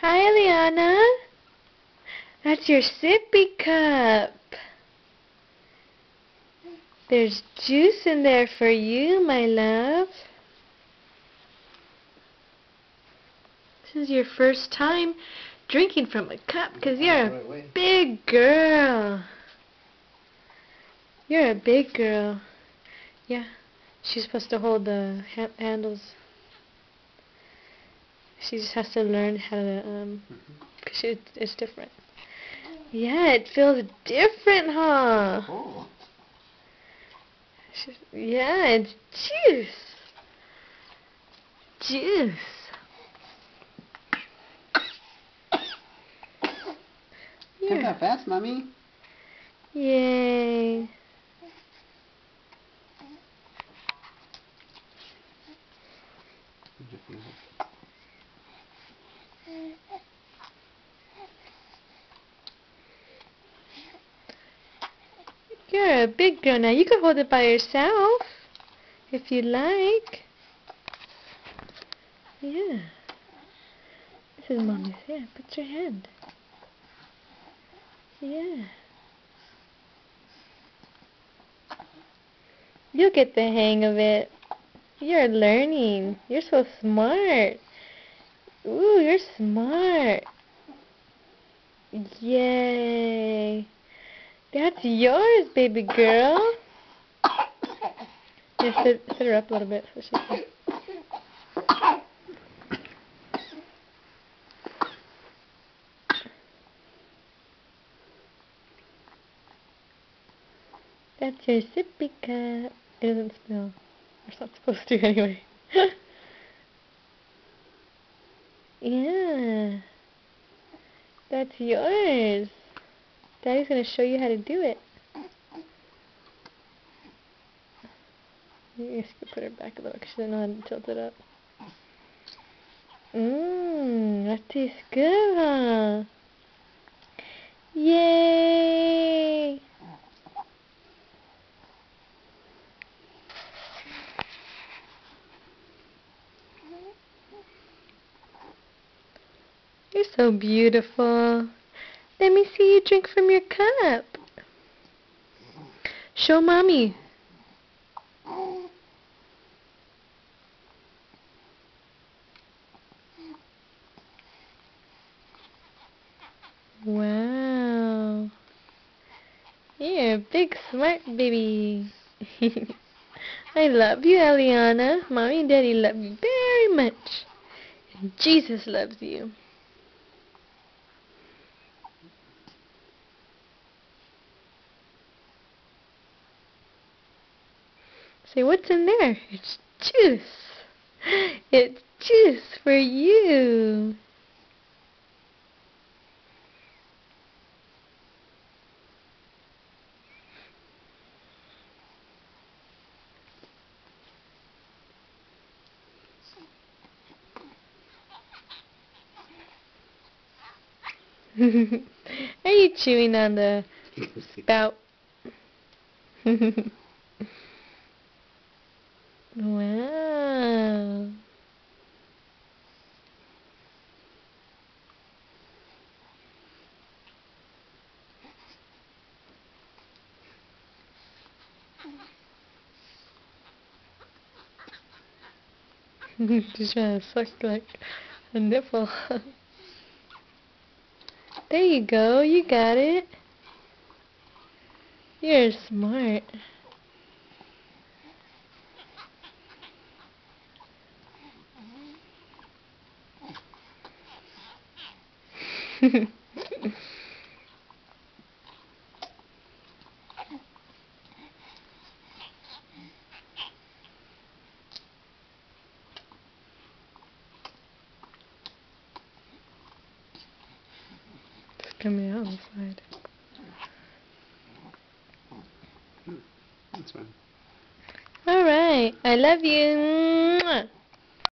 Hi, Eliana. That's your sippy cup. There's juice in there for you, my love. This is your first time drinking from a cup because you're a big girl. You're a big girl. Yeah, she's supposed to hold the handles. She just has to learn how to, because it's different. Yeah, it feels different, huh? Oh. Yeah, it's juice. Juice. Come that fast, Mommy. Yay. You're a big girl now. You can hold it by yourself if you like. Yeah. This is Mommy's hand. Put your hand. Yeah. You'll get the hang of it. You're learning. You're so smart. Ooh, you're smart. Yay. That's yours, baby girl. Yeah, sit her up a little bit so she can. That's your sippy cup. It doesn't spill. It's not supposed to anyway. Yeah. That's yours. Daddy's going to show you how to do it. You just put her back a little because she doesn't know how to tilt it up. That tastes good, huh? Yay! You're so beautiful. Let me see you drink from your cup. Show Mommy. Wow. You're a big smart baby. I love you, Eliana. Mommy and Daddy love you very much. And Jesus loves you. Say, what's in there? It's juice. It's juice for you. Are you chewing on the spout? Wow. She's trying to suck like a nipple. There you go. You got it. You're smart. It's coming out inside. That's fine. All right. I love you. Mwah.